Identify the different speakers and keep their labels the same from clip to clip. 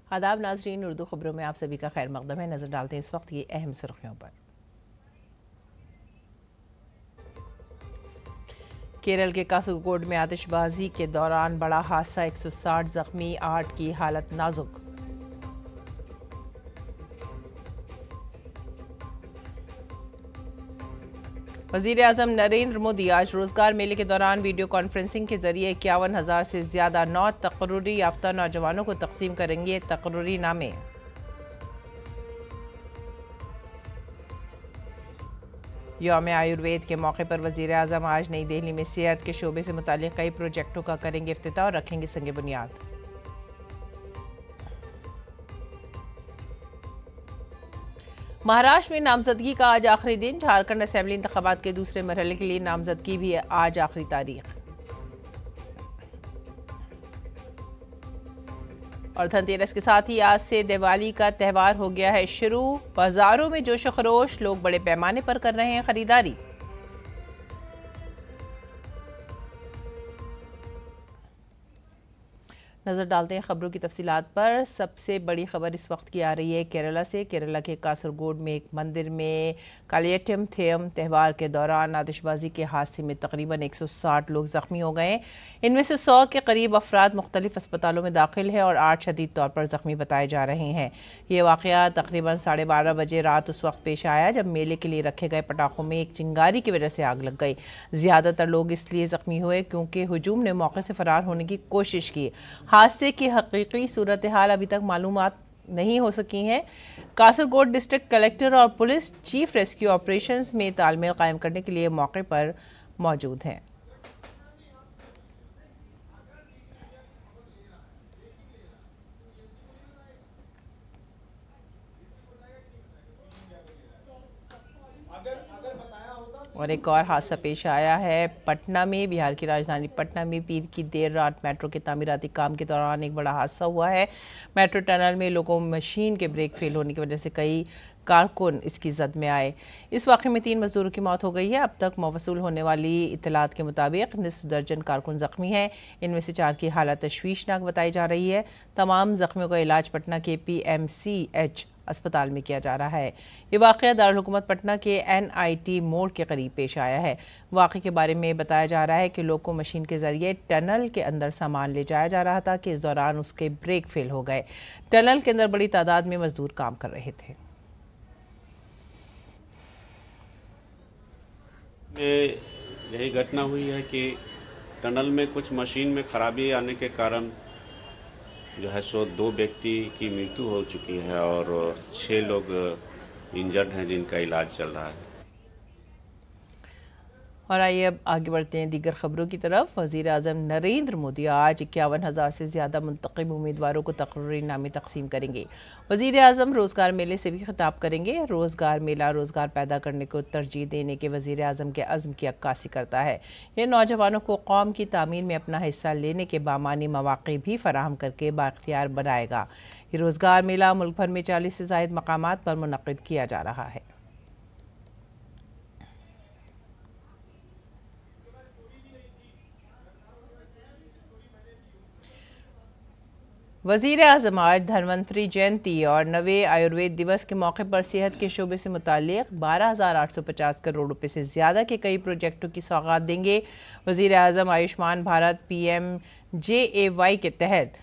Speaker 1: आदाब नाजरीन, उर्दू खबरों में आप सभी का खैर मकदम है। नजर डालते हैं इस वक्त की अहम सुर्खियों पर। केरल के कासरगोड में आतिशबाजी के दौरान बड़ा हादसा, 160 जख्मी, 8 की हालत नाजुक। वजीर आजम नरेंद्र मोदी आज रोजगार मेले के दौरान वीडियो कॉन्फ्रेंसिंग के जरिए 51,000 से ज्यादा नौ तकर्रुरी याफ्ता नौजवानों को तकसीम करेंगे तकर्रुरी नामे। यौम आयुर्वेद के मौके पर वजीर आजम आज नई दिल्ली में सेहत के शोबे से मुताल्लिक कई प्रोजेक्टों का करेंगे इफ्तिताह और रखेंगे संग बुनियाद। महाराष्ट्र में नामजदगी का आज आखिरी दिन, झारखंड असेंबली इंतखाबात के दूसरे मरहले के लिए नामजदगी भी आज आखिरी तारीख। और धनतेरस के साथ ही आज से दिवाली का त्यौहार हो गया है शुरू। बाजारों में जोश खरोश, लोग बड़े पैमाने पर कर रहे हैं खरीदारी। नजर डालते हैं खबरों की तफसीलात पर। सबसे बड़ी खबर इस वक्त की आ रही है केरला से। केरला के कासरगोड में एक मंदिर में कालियट्टम थेयम त्यौहार के दौरान आतिशबाजी के हादसे में तकरीबन 160 लोग जख्मी हो गए। इनमें से 100 के करीब अफराद मुख्तलिफ अस्पतालों में दाखिल है और 8 शदीद तौर पर जख्मी बताए जा रहे हैं। ये वाक़या तकरीबन 12:30 बजे रात उस वक्त पेश आया जब मेले के लिए रखे गए पटाखों में एक चिंगारी की वजह से आग लग गई। ज़्यादातर लोग इसलिए जख्मी हुए क्योंकि हुजूम ने मौके से फरार होने की कोशिश की। हादसे की हकीकी सूरत हाल अभी तक मालूमात नहीं हो सकी हैं। कासरगोड डिस्ट्रिक्ट कलेक्टर और पुलिस चीफ रेस्क्यू ऑपरेशंस में तालमेल कायम करने के लिए मौके पर मौजूद हैं। और एक और हादसा पेश आया है पटना में। बिहार की राजधानी पटना में पीर की देर रात मेट्रो के तामीराती काम के दौरान एक बड़ा हादसा हुआ है। मेट्रो टनल में लोगों मशीन के ब्रेक फेल होने की वजह से कई कारकुन इसकी जद में आए। इस वाक़े में 3 मजदूरों की मौत हो गई है। अब तक मौसूल होने वाली इत्तलात के मुताबिक निस्फ दर्जन कारकुन जख्मी हैं। इनमें से 4 की हालत तशवीशनाक बताई जा रही है। तमाम जख्मियों का इलाज पटना के PMCH अस्पताल में किया जा रहा है। ये वाक़या दारुल हुकूमत पटना के NIT मोड़ के करीब पेश आया है। वाक़े के बारे में बताया जा रहा है कि लोको मशीन के जरिए टनल के अंदर सामान ले जाया जा रहा था कि इस दौरान उसके ब्रेक फेल हो गए। टनल के अंदर बड़ी तादाद में मजदूर काम कर रहे थे।
Speaker 2: यही घटना हुई है कि टनल में कुछ मशीन में खराबी आने के कारण जो है सो 2 व्यक्ति की मृत्यु हो चुकी है और 6 लोग इंजर्ड हैं जिनका इलाज चल रहा है।
Speaker 1: और आइए अब आगे बढ़ते हैं दीगर खबरों की तरफ। वज़ीर आज़म नरेंद्र मोदी आज 51,000 से ज़्यादा मुंतखब उम्मीदवारों को तकर्रुरी नामे तकसीम करेंगे। वज़ीर आज़म रोज़गार मेले से भी खिताब करेंगे। रोज़गार मेला रोज़गार पैदा करने को तरजीह देने के वज़ीर आज़म के अज़्म की अक्कासी करता है। यह नौजवानों को कौम की तामीर में अपना हिस्सा लेने के बामानी मौक़े भी फराहम करके बाख्तियार बनाएगा। ये रोज़गार मेला मुल्क भर में 40 से ज़ायद मकामात पर मुनक़्क़िद किया जा रहा है। वज़ीर आज़म आज धन्वंतरी जयंती और नवे आयुर्वेद दिवस के मौके पर सेहत के शोबे से मुताल्लिक़ 12,850 करोड़ रुपए से ज़्यादा के कई प्रोजेक्टों की सौगात देंगे। वज़ीर आज़म आयुष्मान भारत PMJAY के तहत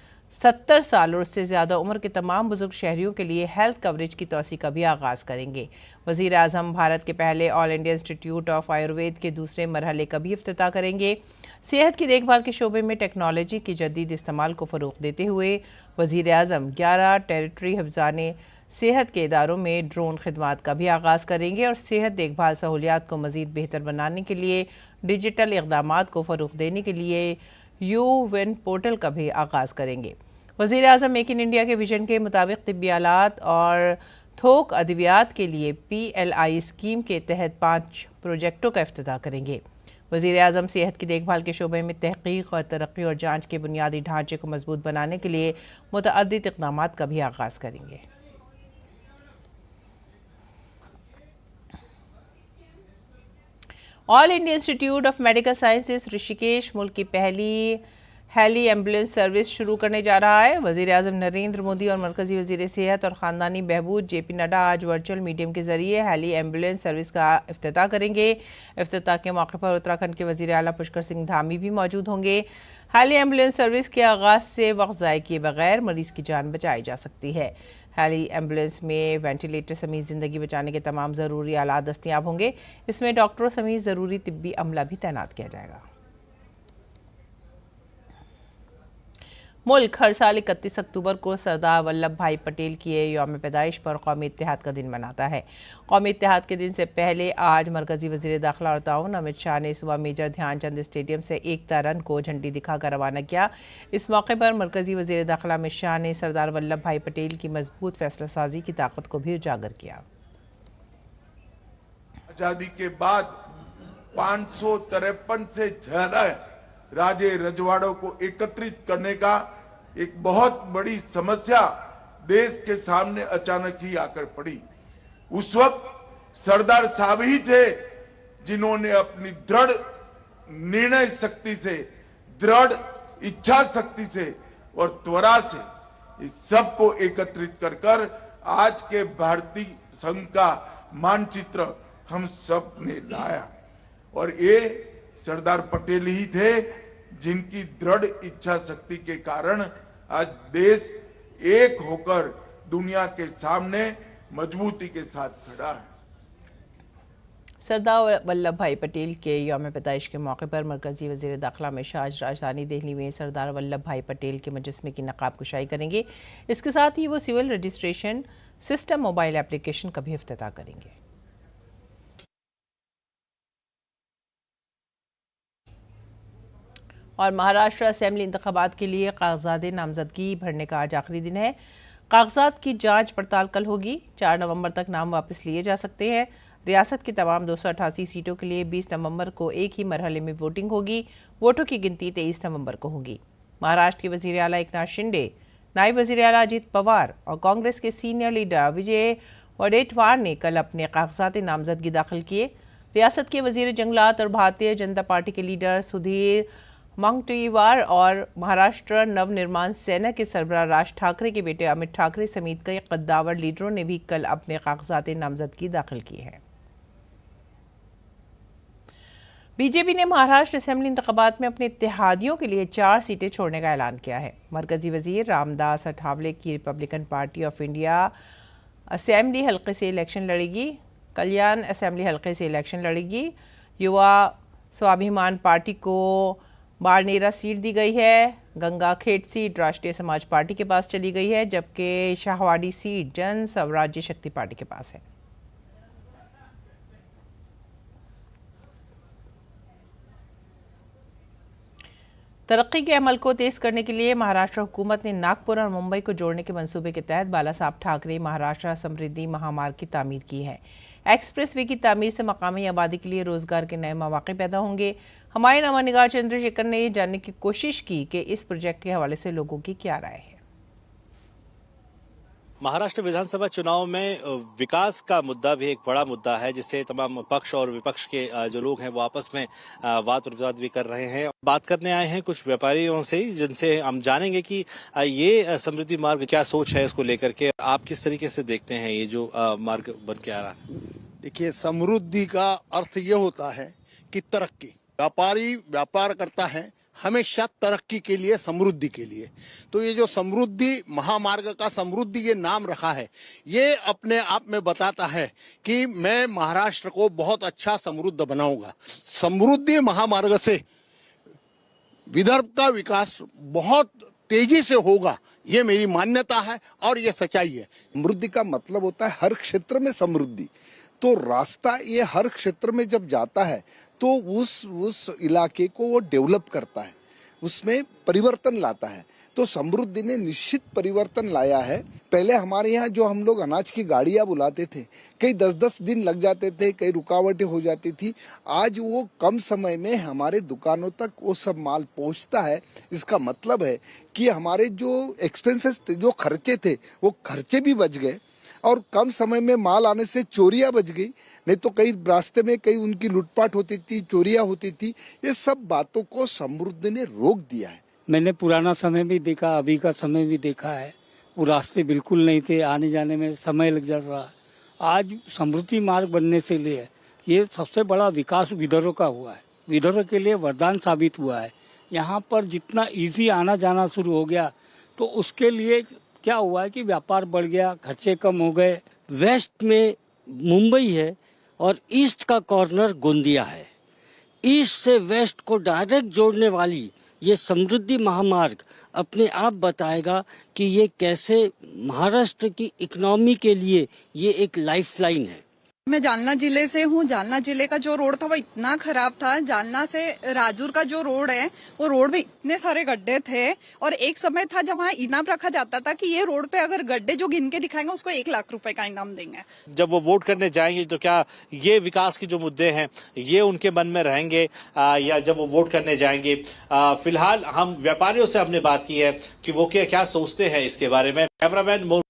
Speaker 1: 70 साल और उससे ज़्यादा उम्र के तमाम बुजुर्ग शहरियों के लिए हेल्थ कवरेज की तोसी का भी आगाज़ करेंगे। वज़ीर आज़म भारत के पहले all India institute of Ayurveda के दूसरे मरहले का भी इफ्तिताह करेंगे। सेहत की देखभाल के शोबे में टेक्नोलॉजी की जदीद इस्तेमाल को फ़रोग़ देते हुए वज़ीर आज़म 11 टेरिटरी हिफ़्ज़ाने सेहत के इदारों में ड्रोन खिदमात का भी आगाज़ करेंगे और सेहत देखभाल सहूलियात को मज़ीद बेहतर बनाने के लिए डिजिटल इक़दामात को फ़रोग़ देने के लिए UN पोर्टल का भी आगाज़ करेंगे। वज़ीर आज़म मेक इन इंडिया के विजन के मुताबिक तिब्बी आलात और थोक अद्वियात के लिए PLI स्कीम के तहत 5 प्रोजेक्टों का इफ्तिताह करेंगे। वज़ीर आज़म सेहत की देखभाल के शोबे में तहक़ीक़ और तरक्की और जांच के बुनियादी ढांचे को मजबूत बनाने के लिए मुतअद्दिद इक़दामात का भी आगाज़ करेंगे। All India institute of medical sciences Rishikesh मुल्क की पहली हेली एम्बुलेंस सर्विस शुरू करने जा रहा है। वज़ीर-ए-आज़म नरेंद्र मोदी और मरकज़ी वज़ीर सेहत और ख़ानदानी बहबूद JP नड्डा आज वर्चुअल मीडियम के जरिए हेली एम्बुलेंस सर्विस का इफ्तिताह करेंगे। इफ्तिताह के मौके पर उत्तराखंड के वज़ीर आला पुष्कर सिंह धामी भी मौजूद होंगे। हेली एम्बुलेंस सर्विस के आगाज़ से वक्त ज़ाय किए बगैर मरीज की जान बचाई जा सकती है। हेली एम्बुलेंस में वेंटिलेटर समेत ज़िंदगी बचाने के तमाम ज़रूरी आलात दस्तियाब होंगे। इसमें डॉक्टरों समेत ज़रूरी तिब्बी अमला भी तैनात किया जाएगा। मुल्क हर साल 31 अक्टूबर को सरदार वल्लभ भाई पटेल की यौम पैदाइश पर कौमी इत्तेहाद का दिन मनाता है। कौमी इत्तेहाद के दिन से पहले आज मरकज़ी वज़ीर दाखिला और ताउन अमित शाह ने सुबह मेजर ध्यानचंद स्टेडियम से एकता रन को झंडी दिखाकर रवाना किया। इस मौके पर मरकज़ी वज़ीर दाखिला अमित शाह ने सरदार वल्लभ भाई पटेल की मजबूत फैसला साजी की ताकत को भी उजागर किया।
Speaker 3: आजादी के बाद 553 से ज्यादा राजे रजवाड़ों को एकत्रित करने का एक बहुत बड़ी समस्या देश के सामने अचानक ही आकर पड़ी। उस वक्त सरदार साहब ही थे जिन्होंने अपनी दृढ़ निर्णय शक्ति से, दृढ़ इच्छा शक्ति से और त्वरा से इस सब को एकत्रित कर आज के भारतीय संघ का मानचित्र हम सब ने लाया। और ये सरदार पटेल ही थे जिनकी दृढ़ इच्छा शक्ति के कारण आज देश एक होकर दुनिया के सामने मजबूती के साथ खड़ा है।
Speaker 1: सरदार वल्लभ भाई पटेल के यौम पैदाइश के मौके पर मरकज़ी वज़ीर दाखिला अमित शाह आज राजधानी दिल्ली में सरदार वल्लभ भाई पटेल के मुजस्मे की नकाब कुशाई करेंगे। इसके साथ ही वो civil registration system mobile application का भी इफ्तिताह करेंगे। और महाराष्ट्र असेंबली इंतखाबात के लिए कागजात नामजदगी भरने का आज आखिरी दिन है। कागजात की जांच पड़ताल कल होगी। 4 नवंबर तक नाम वापस लिए जा सकते हैं। रियासत की तमाम 288 सीटों के लिए 20 नवंबर को एक ही मरहले में वोटिंग होगी। वोटों की गिनती 23 नवंबर को होगी। महाराष्ट्र के वज़ीर आला एकनाथ शिंदे, नायब वज़ीर आला अजीत पवार और कांग्रेस के सीनियर लीडर विजय वडेट्टीवार ने कल अपने कागजात नामजदगी दाखिल किए। रियासत के वज़ीर जंगलात और भारतीय जनता पार्टी के लीडर सुधीर मुनगंटीवार और महाराष्ट्र नवनिर्माण सेना के सरबराह राज ठाकरे के बेटे अमित ठाकरे समेत कई कद्दावर लीडरों ने भी कल अपने कागजात नामजदगी दाखिल किए हैं। बीजेपी ने महाराष्ट्र असेंबली इंतखाबात में अपने इत्तेहादियों के लिए 4 सीटें छोड़ने का ऐलान किया है। मरकजी वजीर रामदास अठावले की Republican party of India assembly हल्के से इलेक्शन लड़ेगी। कल्याण असेंबली हल्के से इलेक्शन लड़ेगी। युवा स्वाभिमान पार्टी को बाड़नेरा सीट दी गई है। गंगाखेड़ सीट राष्ट्रीय समाज पार्टी के पास चली गई है, जबकि शाहवाड़ी सीट जन स्वराज्य शक्ति पार्टी के पास है। तरक्की के अमल को तेज करने के लिए महाराष्ट्र हुकूमत ने नागपुर और मुंबई को जोड़ने के मंसूबे के तहत बाला साहब ठाकरे महाराष्ट्र समृद्धि महामार्ग की तामीर की है। एक्सप्रेस वे की तामीर से मकामी आबादी के लिए रोजगार के नए मौके पैदा होंगे। हमारे नवानिगार चंद्रशेखर ने जानने की कोशिश की कि इस प्रोजेक्ट के हवाले से लोगों की क्या राय है।
Speaker 4: महाराष्ट्र विधानसभा चुनाव में विकास का मुद्दा भी एक बड़ा मुद्दा है, जिससे तमाम पक्ष और विपक्ष के जो लोग हैं वो आपस में वाद प्रतिवाद भी कर रहे हैं। बात करने आए हैं कुछ व्यापारियों से, जिनसे हम जानेंगे कि ये समृद्धि मार्ग क्या सोच है इसको लेकर के, आप किस तरीके से देखते हैं ये जो मार्ग बन के आ रहा है।
Speaker 5: देखिए, समृद्धि का अर्थ ये होता है कि तरक्की। व्यापारी व्यापार करता है हमेशा तरक्की के लिए, समृद्धि के लिए। तो ये जो समृद्धि महामार्ग का समृद्धि ये नाम रखा है, ये अपने आप में बताता है कि मैं महाराष्ट्र को बहुत अच्छा समृद्ध बनाऊंगा। समृद्धि महामार्ग से विदर्भ का विकास बहुत तेजी से होगा, ये मेरी मान्यता है और ये सच्चाई है।
Speaker 6: समृद्धि का मतलब होता है हर क्षेत्र में समृद्धि। तो रास्ता ये हर क्षेत्र में जब जाता है तो उस इलाके को वो डेवलप करता है, उसमें परिवर्तन लाता है। तो समृद्धि ने निश्चित परिवर्तन लाया है। पहले हमारे यहाँ जो हम लोग अनाज की गाड़ियाँ बुलाते थे, कई 10-10 दिन लग जाते थे, कई रुकावटें हो जाती थी। आज वो कम समय में हमारे दुकानों तक वो सब माल पहुँचता है। इसका मतलब है कि हमारे जो एक्सपेंसेस थे, जो खर्चे थे, वो खर्चे भी बच गए और कम समय में माल आने से चोरियां बच गई। नहीं तो कई रास्ते में कई उनकी लूटपाट होती थी, चोरियां होती थी। ये सब बातों को समृद्धि ने रोक दिया है।
Speaker 7: मैंने पुराना समय भी देखा, अभी का समय भी देखा है। वो रास्ते बिल्कुल नहीं थे, आने जाने में समय लग जा रहा है। आज समृद्धि मार्ग बनने से लिए ये सबसे बड़ा विकास विदर्भ का हुआ है, विदर्भ के लिए वरदान साबित हुआ है। यहाँ पर जितना इजी आना जाना शुरू हो गया तो उसके लिए क्या हुआ है कि व्यापार बढ़ गया, खर्चे कम हो गए।
Speaker 8: वेस्ट में मुंबई है और ईस्ट का कॉर्नर गोंदिया है। ईस्ट से वेस्ट को डायरेक्ट जोड़ने वाली ये समृद्धि महामार्ग अपने आप बताएगा कि ये कैसे महाराष्ट्र की इकोनॉमी के लिए ये एक लाइफलाइन है।
Speaker 9: मैं जालना जिले से हूँ। जालना जिले का जो रोड था वो इतना खराब था। जालना से राजूर का जो रोड है वो रोड में इतने सारे गड्ढे थे और एक समय था जब वहाँ इनाम रखा जाता था कि ये रोड पे अगर गड्ढे जो गिन के दिखाएंगे उसको 1 लाख रुपए का इनाम देंगे।
Speaker 4: जब वो वोट करने जाएंगे तो क्या ये विकास के जो मुद्दे हैं ये उनके मन में रहेंगे या जब वो वोट करने जाएंगे? फिलहाल हम व्यापारियों से हमने बात की है कि वो क्या सोचते हैं इसके बारे में। कैमरामैन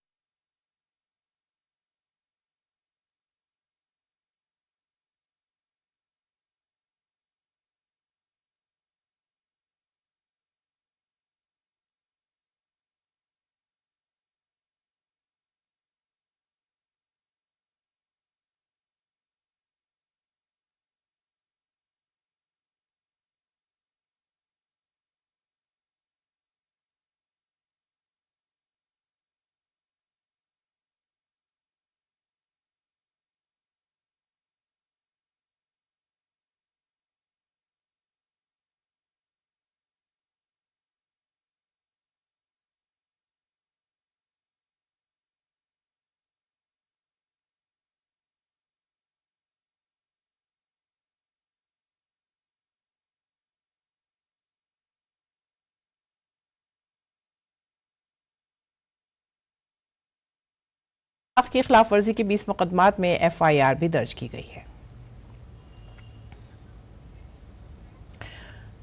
Speaker 1: की खिलाफ वर्जी के 20 मुकदमात में FIR भी दर्ज की गई है।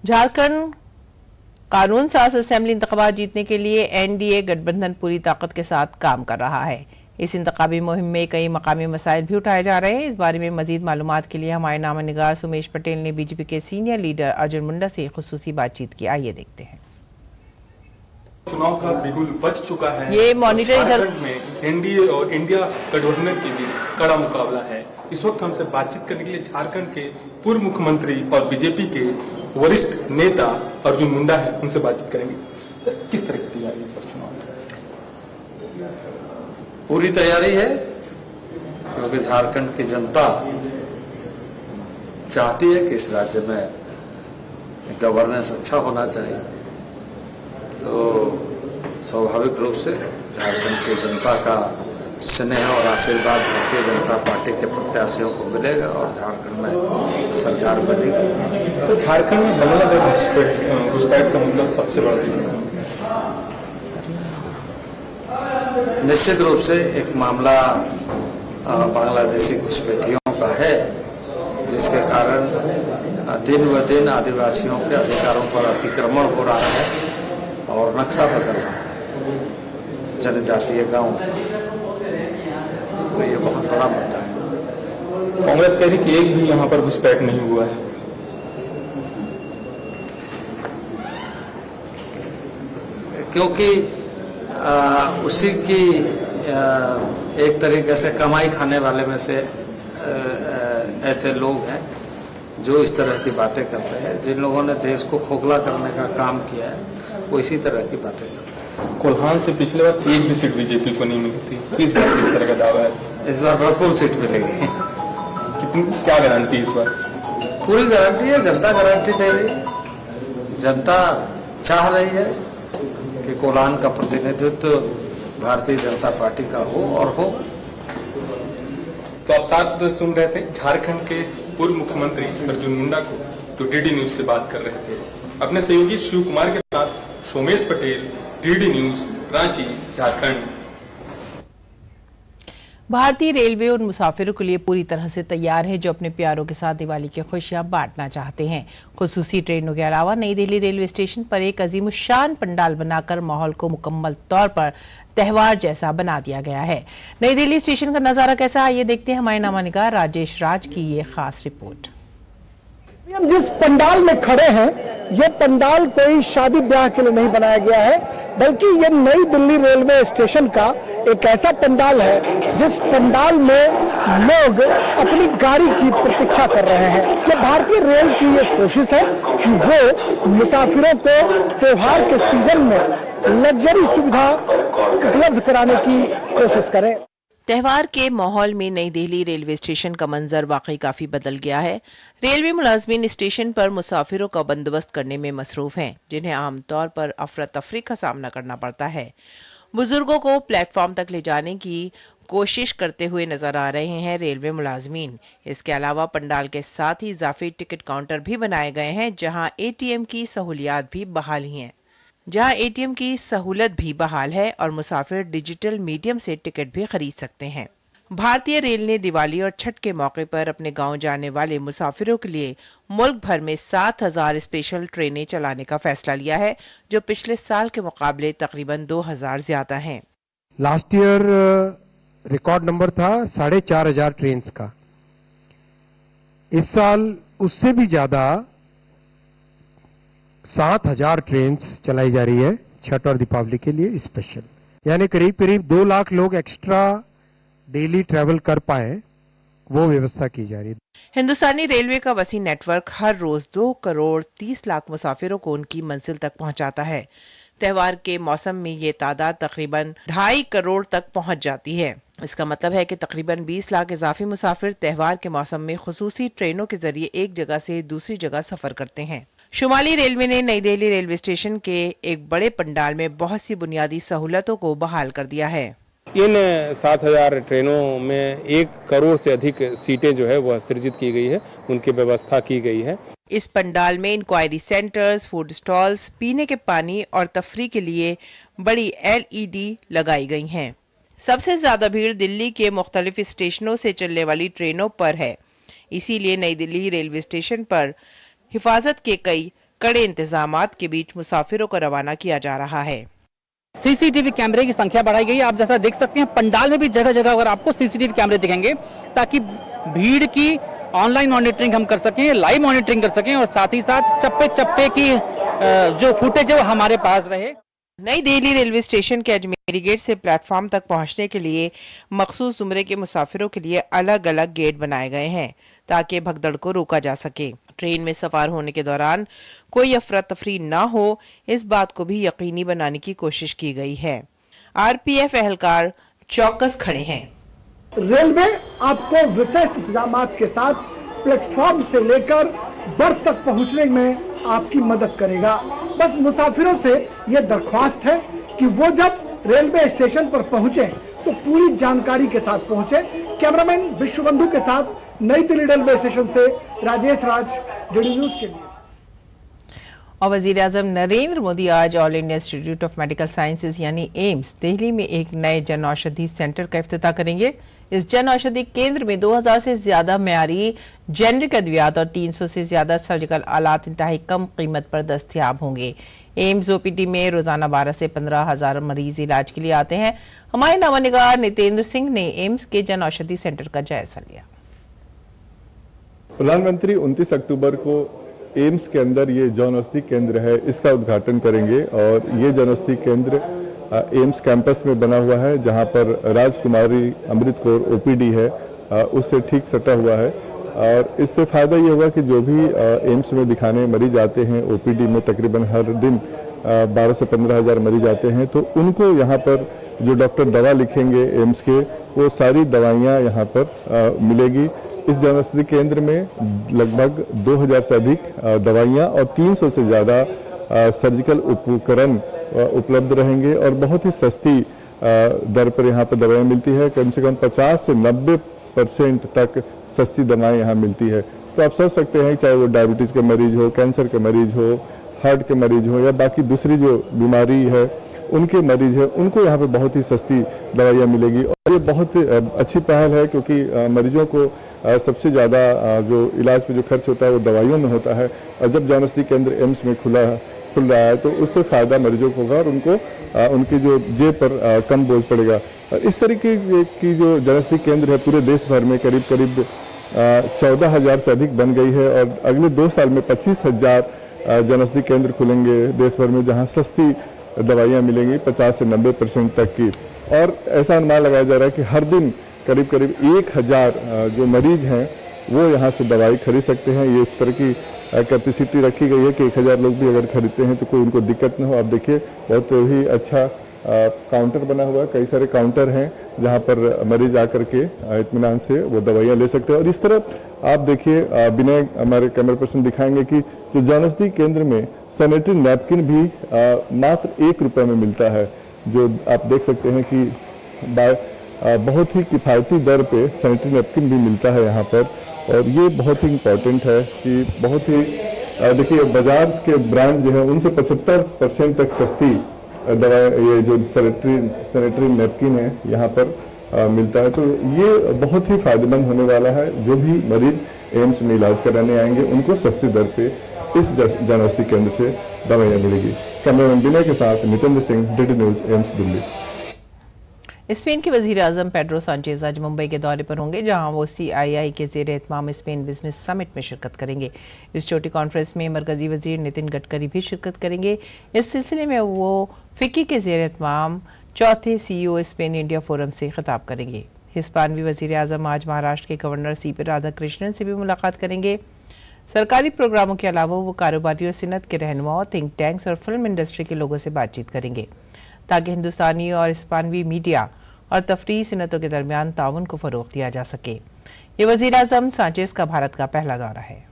Speaker 1: झारखंड कानून साज असेंबली इंतखाबात जीतने के लिए NDA गठबंधन पूरी ताकत के साथ काम कर रहा है। इस इंतखाबी मुहिम में कई मकामी मसाइल भी उठाए जा रहे हैं। इस बारे में मजीद मालूमात के लिए हमारे नामा निगार सुमेश पटेल ने BJP के सीनियर लीडर अर्जुन मुंडा से खुसूसी बातचीत की। आइए देखते हैं।
Speaker 10: चुनाव का बिगुल बज चुका है।
Speaker 1: ये मॉनिटर
Speaker 10: झारखंड में NDA और इंडिया गठबंधन के बीच कड़ा मुकाबला है। इस वक्त हमसे बातचीत करने के लिए झारखंड के पूर्व मुख्यमंत्री और BJP के वरिष्ठ नेता अर्जुन मुंडा है, उनसे बातचीत करेंगे। सर, किस तरह की तैयारी है सर चुनाव में?
Speaker 11: पूरी तैयारी है, क्योंकि झारखंड की जनता चाहती है कि इस राज्य में गवर्नेंस अच्छा होना चाहिए। तो स्वाभाविक रूप से झारखंड की जनता का स्नेह और आशीर्वाद भारतीय जनता पार्टी के प्रत्याशियों को मिलेगा और झारखंड में सरकार बनेगी।
Speaker 10: तो झारखंड में बांग्लादेश घुसपैठ का मुद्दा सबसे बड़ा है।
Speaker 11: निश्चित रूप से एक मामला बांग्लादेशी घुसपैठियों का है, जिसके कारण दिन ब दिन आदिवासियों के अधिकारों पर अतिक्रमण हो रहा है और नक्शा बदल रहा है जनजातीय गांव। तो ये बहुत बड़ा मुद्दा है।
Speaker 10: कांग्रेस कह रही कि एक भी यहाँ पर घुसपैठ नहीं हुआ है।
Speaker 11: क्योंकि उसी की एक तरीके से कमाई खाने वाले में से ऐसे लोग हैं जो इस तरह की बातें करते हैं। जिन लोगों ने देश को खोखला करने का काम किया है वो इसी तरह की बातें करते हैं।
Speaker 10: कोल्हान से पिछले बार एक भी सीट BJP को नहीं मिली थी, इस बार किस तरह का दावा है?
Speaker 11: इस बार भरपूर सीट मिलेगी।
Speaker 10: कितनी क्या गारंटी इस बार?
Speaker 11: पूरी गारंटी है, जनता गारंटी दे रही है। जनता चाह रही है कि कोल्हान का प्रतिनिधित्व भारतीय जनता पार्टी का हो और हो।
Speaker 10: तो आप साथ सुन रहे थे झारखंड के पूर्व मुख्यमंत्री अर्जुन मुंडा को, तो DD न्यूज से बात कर रहे थे अपने सहयोगी शिव कुमार के साथ। Somesh Patel, DD news, Ranchi, Jharkhand.
Speaker 1: भारतीय रेलवे उन मुसाफिरों के लिए पूरी तरह से तैयार है जो अपने प्यारों के साथ दिवाली की खुशियां बांटना चाहते हैं। खुसूसी ट्रेनों के अलावा नई दिल्ली रेलवे स्टेशन पर एक अजीमुशान पंडाल बनाकर माहौल को मुकम्मल तौर पर त्योहार जैसा बना दिया गया है। नई दिल्ली स्टेशन का नजारा कैसा है, ये देखते हैं हमारे नामा निगार राजेश राज की ये खास रिपोर्ट।
Speaker 12: हम जिस पंडाल में खड़े हैं, ये पंडाल कोई शादी ब्याह के लिए नहीं बनाया गया है, बल्कि ये नई दिल्ली रेलवे स्टेशन का एक ऐसा पंडाल है जिस पंडाल में लोग अपनी गाड़ी की प्रतीक्षा कर रहे हैं। ये भारतीय रेल की ये कोशिश है कि वो मुसाफिरों को त्योहार के सीजन में लग्जरी सुविधा उपलब्ध कराने की कोशिश करें।
Speaker 1: त्यौहार के माहौल में नई दिल्ली रेलवे स्टेशन का मंजर वाकई काफी बदल गया है। रेलवे मुलाजमीन स्टेशन पर मुसाफिरों का बंदोबस्त करने में मसरूफ हैं, जिन्हें आमतौर पर अफरा तफरी का सामना करना पड़ता है। बुजुर्गों को प्लेटफॉर्म तक ले जाने की कोशिश करते हुए नजर आ रहे हैं रेलवे मुलाजमीन। इसके अलावा पंडाल के साथ ही इजाफी टिकट काउंटर भी बनाए गए हैं, जहां एटीएम की सहूलियात भी बहाल है और मुसाफिर डिजिटल मीडियम से टिकट भी खरीद सकते हैं। भारतीय रेल ने दिवाली और छठ के मौके पर अपने गांव जाने वाले मुसाफिरों के लिए मुल्क भर में 7,000 स्पेशल ट्रेनें चलाने का फैसला लिया है, जो पिछले साल के मुकाबले तकरीबन 2,000 ज्यादा हैं।
Speaker 13: लास्ट ईयर रिकॉर्ड नंबर था 4,500 ट्रेन का। इस साल उससे भी ज्यादा 7,000 ट्रेन चलाई जा रही है छठ और दीपावली के लिए स्पेशल, यानी करीब करीब 2 लाख लोग एक्स्ट्रा डेली ट्रैवल कर पाए, वो व्यवस्था की जा रही है।
Speaker 1: हिंदुस्तानी रेलवे का वसी नेटवर्क हर रोज 2 करोड़ 30 लाख मुसाफिरों को उनकी मंजिल तक पहुंचाता है। त्योहार के मौसम में ये तादाद तकरीबन 2.5 करोड़ तक पहुंच जाती है। इसका मतलब है कि तकरीबन 20 लाख इजाफी मुसाफिर त्योहार के मौसम में खुसूसी ट्रेनों के जरिए एक जगह से दूसरी जगह सफर करते हैं। शुमाली रेलवे ने नई दिल्ली रेलवे स्टेशन के एक बड़े पंडाल में बहुत सी बुनियादी सहूलतों को बहाल कर दिया है।
Speaker 10: इन 7,000 ट्रेनों में 1 करोड़ से अधिक सीटें जो है वह सृजित की गई है, उनकी व्यवस्था की गई है।
Speaker 1: इस पंडाल में इंक्वायरी सेंटर्स, फूड स्टॉल्स, पीने के पानी और तफरी के लिए बड़ी LED लगाई गई हैं। सबसे ज्यादा भीड़ दिल्ली के मुख्तलिफ स्टेशनों से चलने वाली ट्रेनों पर है, इसीलिए नई दिल्ली रेलवे स्टेशन पर हिफाजत के कई कड़े इंतजामात के बीच मुसाफिरों को रवाना किया जा रहा है।
Speaker 14: CCTV कैमरे की संख्या बढ़ाई गई है। आप जैसा देख सकते हैं पंडाल में भी जगह जगह अगर आपको CCTV कैमरे दिखेंगे, ताकि भीड़ की ऑनलाइन मॉनिटरिंग हम कर सकें, लाइव मॉनिटरिंग कर सकें और साथ ही साथ चप्पे चप्पे की जो फुटेज है वो हमारे पास रहे।
Speaker 1: नई दिल्ली रेलवे स्टेशन के अजमेरी गेट से प्लेटफॉर्म तक पहुंचने के लिए मखसूस जुमरे के मुसाफिरों के लिए अलग अलग गेट बनाए गए हैं, ताकि भगदड़ को रोका जा सके। ट्रेन में सवार होने के दौरान कोई अफरा तफरी ना हो, इस बात को भी यकीनी बनाने की कोशिश की गई है। RPF एहलकार चौकस खड़े हैं।
Speaker 12: रेलवे आपको विशेष इंतजाम के साथ प्लेटफॉर्म से लेकर बर्थ तक पहुंचने में आपकी मदद करेगा। बस मुसाफिरों से ये दरख्वास्त है कि वो जब रेलवे स्टेशन पर पहुंचे तो पूरी जानकारी के साथ पहुंचे। कैमरामैन विश्वबंधु के साथ नई दिल्ली रेलवे स्टेशन से राजेश राज, DD न्यूज के लिए।
Speaker 1: और वजीर आजम नरेंद्र मोदी आज all India institute of medical sciences यानी एम्स दिल्ली में एक नए जन औषधि सेंटर का इफ्तिताह करेंगे। इस जन औषधि केंद्र में 2000 से ज्यादा मयारी जेनरिक अद्वियात और 300 से ज्यादा सर्जिकल आलात इंतहाई कम कीमत पर दस्तयाब होंगे। एम्स OPD में रोजाना 12 से 15,000 मरीज इलाज के लिए आते हैं। हमारे नवानिगार नितेंद्र सिंह ने एम्स के जन औषधि सेंटर का जायजा लिया।
Speaker 15: प्रधानमंत्री 29 अक्टूबर को एम्स के अंदर ये जन औषधि केंद्र है, इसका उद्घाटन करेंगे और ये जन औषधि केंद्र एम्स कैंपस में बना हुआ है, जहां पर राजकुमारी अमृत कौर OPD है, उससे ठीक सटा हुआ है। और इससे फायदा ये होगा कि जो भी एम्स में दिखाने मरीज आते हैं, OPD में तकरीबन हर दिन 12 से 15,000 मरीज आते हैं, तो उनको यहाँ पर जो डॉक्टर दवा लिखेंगे एम्स के, वो सारी दवाइयाँ यहाँ पर मिलेगी। इस जन औषधि केंद्र में लगभग 2000 से अधिक दवाइयाँ और 300 से ज़्यादा सर्जिकल उपकरण उपलब्ध रहेंगे और बहुत ही सस्ती दर पर यहाँ पर दवाएं मिलती है। कम से कम 50 से 90% तक सस्ती दवाएं यहाँ मिलती है। तो आप समझ सकते हैं, चाहे वो डायबिटीज के मरीज हो, कैंसर के मरीज हो, हार्ट के मरीज हो या बाकी दूसरी जो बीमारी है उनके मरीज है, उनको यहाँ पे बहुत ही सस्ती दवाइयाँ मिलेगी। और ये बहुत अच्छी पहल है, क्योंकि मरीजों को सबसे ज़्यादा जो इलाज पे जो खर्च होता है वो दवाइयों में होता है। और जब जन औषधि केंद्र एम्स में खुल रहा है तो उससे फ़ायदा मरीजों को होगा और उनको उनकी जो जेब पर कम बोझ पड़ेगा। इस तरीके की जो जन औषधि केंद्र है पूरे देश भर में करीब करीब 14,000 से अधिक बन गई है और अगले 2 साल में 25,000 जन औषधि केंद्र खुलेंगे देश भर में, जहां सस्ती दवाइयां मिलेंगी 50 से 90% तक की। और ऐसा अनुमान लगाया जा रहा है कि हर दिन करीब करीब 1,000 जो मरीज हैं वो यहाँ से दवाई खरीद सकते हैं। ये इस तरह की कैपेसिटी रखी गई है कि 1,000 लोग भी अगर खरीदते हैं तो कोई उनको दिक्कत न हो। आप देखिए बहुत ही अच्छा काउंटर बना हुआ है, कई सारे काउंटर हैं जहाँ पर मरीज आकर के इत्मीनान से वो दवाइयाँ ले सकते हैं। और इस तरह आप देखिए, विनय हमारे कैमरा पर्सन दिखाएंगे कि जो जन औषधि केंद्र में सैनिटरी नैपकिन भी मात्र 1 रुपये में मिलता है, जो आप देख सकते हैं कि बहुत ही किफ़ायती दर पे सैनिटरी नैपकिन भी मिलता है यहाँ पर। और ये बहुत ही इम्पोर्टेंट है कि बहुत ही देखिए बाजार के ब्रांड जो है उनसे 75% तक सस्ती दवा ये जो सैनिटरी नैपकिन है यहाँ पर मिलता है। तो ये बहुत ही फायदेमंद होने वाला है। जो भी मरीज एम्स में इलाज कराने आएंगे उनको सस्ती दर पे इस जन औषधि केंद्र से दवाइयाँ मिलेगी। कैमरामैन विनय के साथ Nitendra Singh, DD news, AIIMS Delhi.
Speaker 1: Spain के वजीर आजम पेड्रो सांचेज आज मुंबई के दौरे पर होंगे, जहां वो CII के ज़ेर एहतमाम स्पेन बिजनेस समिट में शिरकत करेंगे। इस छोटी कॉन्फ्रेंस में मरकजी वजीर नितिन गडकरी भी शिरकत करेंगे। इस सिलसिले में वो फिक्की के ज़ेर एहतमाम 4थे CEO स्पेन इंडिया फोरम से खिताब करेंगे। हिस्पानवी वजीर आजम आज महाराष्ट्र के गवर्नर CP राधाकृष्णन से भी मुलाकात करेंगे। सरकारी प्रोग्रामों के अलावा वो कारोबारी और सिनत के रहनुमाओं, थिंक टैंक्स और फिल्म इंडस्ट्री के लोगों से बातचीत करेंगे, ताकि हिंदुस्तानी और हिस्पानवी मीडिया और तफरीही सिनतों के दरमियान ताउन को फरोग दिया जा सके। ये वजीर आजम सांचेज का भारत का पहला दौरा है।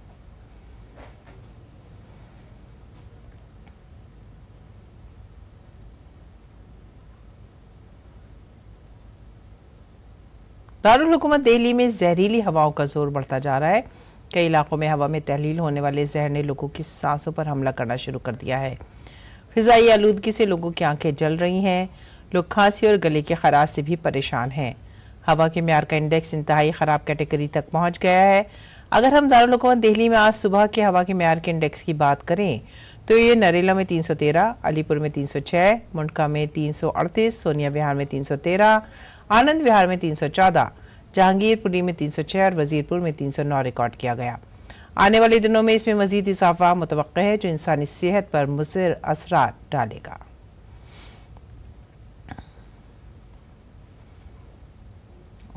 Speaker 1: दारुल हुकूमत दिल्ली में जहरीली हवाओं का जोर बढ़ता जा रहा है। कई इलाकों में हवा में तहलील होने वाले जहर ने लोगों की सांसों पर हमला करना शुरू कर दिया है। फिजाई आलूदगी से लोगों की आंखें जल रही हैं। लोग खांसी और गले के खराश से भी परेशान हैं। हवा के म्यार का इंडेक्स इंतहाई ख़राब कैटेगरी तक पहुंच गया है। अगर हम दारुल हुकूमत दिल्ली में आज सुबह के हवा के म्यार के इंडेक्स की बात करें तो ये नरेला में 313, अलीपुर में 306, मुंडका में 338, सोनिया विहार में 313, आनंद विहार में 314, जहांगीरपुरी में 306 और वजीरपुर में 309 रिकॉर्ड किया गया। आने वाले दिनों में इसमें मजीद इजाफा मुतवक्किल है, जो इंसानी सेहत पर मुज़िर असरात डालेगा।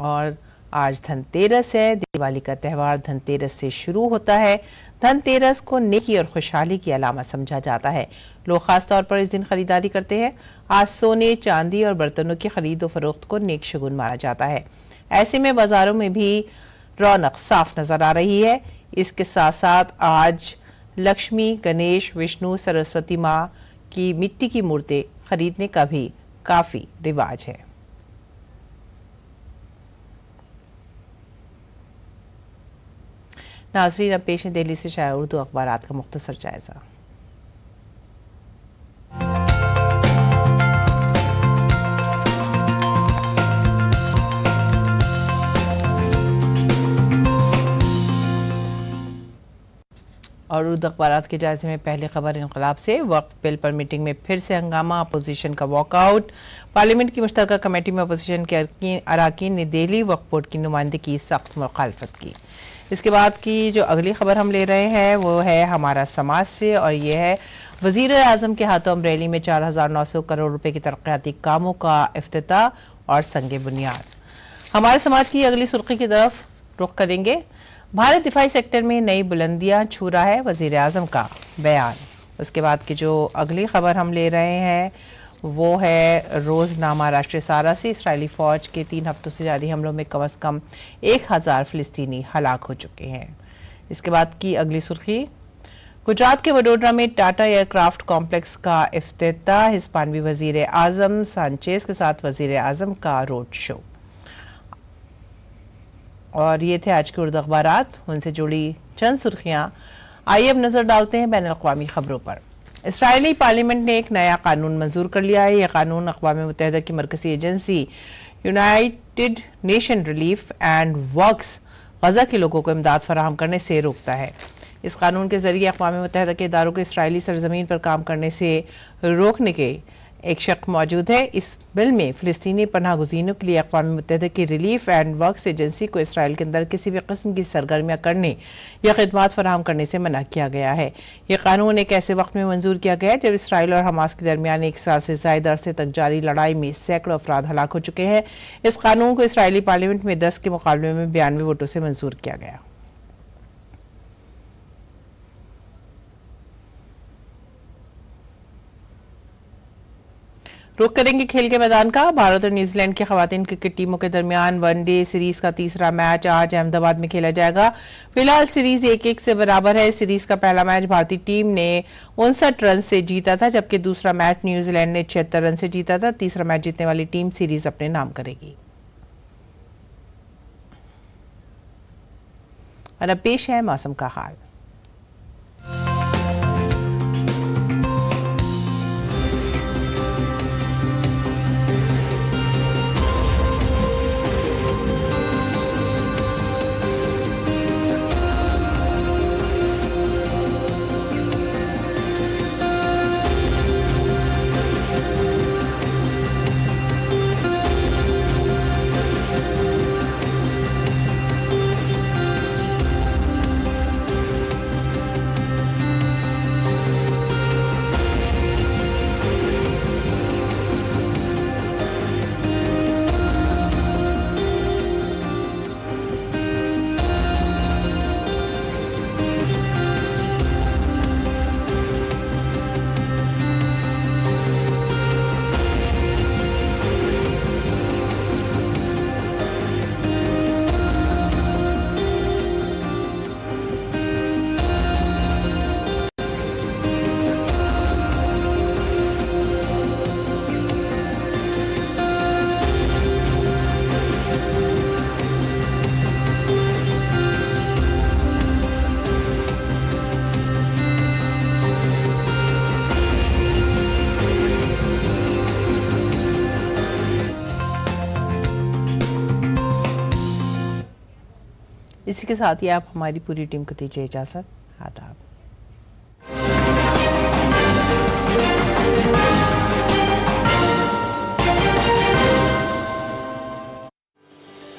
Speaker 1: और आज धनतेरस है। दिवाली का त्यौहार धनतेरस से शुरू होता है। धनतेरस को नेकी और खुशहाली की अलामत समझा जाता है। लोग खास तौर पर इस दिन खरीदारी करते हैं। आज सोने, चांदी और बर्तनों की खरीद और फरोख्त को नेक शगुन माना जाता है। ऐसे में बाजारों में भी रौनक साफ नजर आ रही है। इसके साथ साथ आज लक्ष्मी, गणेश, विष्णु, सरस्वती माँ की मिट्टी की मूर्तें खरीदने का भी काफी रिवाज है। नाजरीन, अब पेश है दिल्ली से शाया उर्दू अखबारात का मुख्तसर जायजा। और उर्दू अखबारात के जायजे में पहली खबर इनकलाब से। वक्फ बिल पर मीटिंग में फिर से हंगामा, अपोजिशन का वॉकआउट। पार्लियामेंट की मुश्तरका कमेटी में अपोजिशन के अरकान ने दिल्ली वक्फ बोर्ड की नुमाइंदगी की सख्त मुखालफत की। इसके बाद की जो अगली खबर हम ले रहे हैं वो है हमारा समाज से, और ये है वजीर आजम के हाथों अमरेली में 4,900 करोड़ रुपए के तरक्याती कामों का इफ्तिताह और संगे बुनियाद। हमारे समाज की अगली सुर्खी की तरफ रुख करेंगे। भारत दिफाई सेक्टर में नई बुलंदियां छू रहा है, वजीर आजम का बयान। उसके बाद की जो अगली खबर हम ले रहे हैं वो है रोज़नामा राष्ट्रीय सहारा से। इसराइली फ़ौज के 3 हफ्तों से जारी हमलों में कम से कम 1,000 फ़िलिस्तीनी हलाक हो चुके हैं। इसके बाद की अगली सुर्खी, गुजरात के वडोदरा में टाटा एयरक्राफ्ट कॉम्प्लेक्स का इफ्तिताह। हिस्पानवी वजीर आजम सांचेज के साथ वजीर आजम का रोड शो। और ये थे आज के उर्दू अखबारात, उनसे जुड़ी चंद सुर्खियां। आइए अब नजर डालते हैं बैन अल-अक़वामी खबरों पर। इसराइली पार्लियामेंट ने एक नया कानून मंजूर कर लिया है। यह कानून अक़वाम मुत्तहिदा की मरकज़ी agency united nation relief and works Gaza के लोगों को इमदाद फराहम करने से रोकता है। इस कानून के जरिए अक़वाम मुत्तहिदा के इदारों को इसराइली सरजमीन पर काम करने से रोकने के एक शक मौजूद है। इस बिल में फ़िलिस्तीनी पनाह गुज़ीनों के लिए अक़वाम मुत्तहिदा की रिलीफ एंड वर्क्स एजेंसी को इसराइल के अंदर किसी भी किस्म की सरगर्मियाँ करने या खिदमात फराहम करने से मना किया गया है। ये कानून एक ऐसे वक्त में मंजूर किया गया है जब इसराइल और हमास के दरमियान 1 साल से ज़ायद अरसे तक जारी लड़ाई में सैकड़ों अफराद हलाक हो चुके हैं। इस कानून को इसराइली पार्लियामेंट में 10 के मुकाबले में 92 वोटों से मंजूर किया गया। रुख करेंगे खेल के मैदान का। भारत और न्यूजीलैंड की खवातीन क्रिकेट टीमों के दरमियान वनडे सीरीज का तीसरा मैच आज अहमदाबाद में खेला जाएगा। फिलहाल सीरीज 1-1 से बराबर है। सीरीज का पहला मैच भारतीय टीम ने 59 रन से जीता था, जबकि दूसरा मैच न्यूजीलैंड ने 76 रन से जीता था। तीसरा मैच जीतने वाली टीम सीरीज अपने नाम करेगी। और अब पेश है मौसम का हाल। इसी के साथ ही आप हमारी पूरी टीम को दीजिए इजाज़त। आदाब।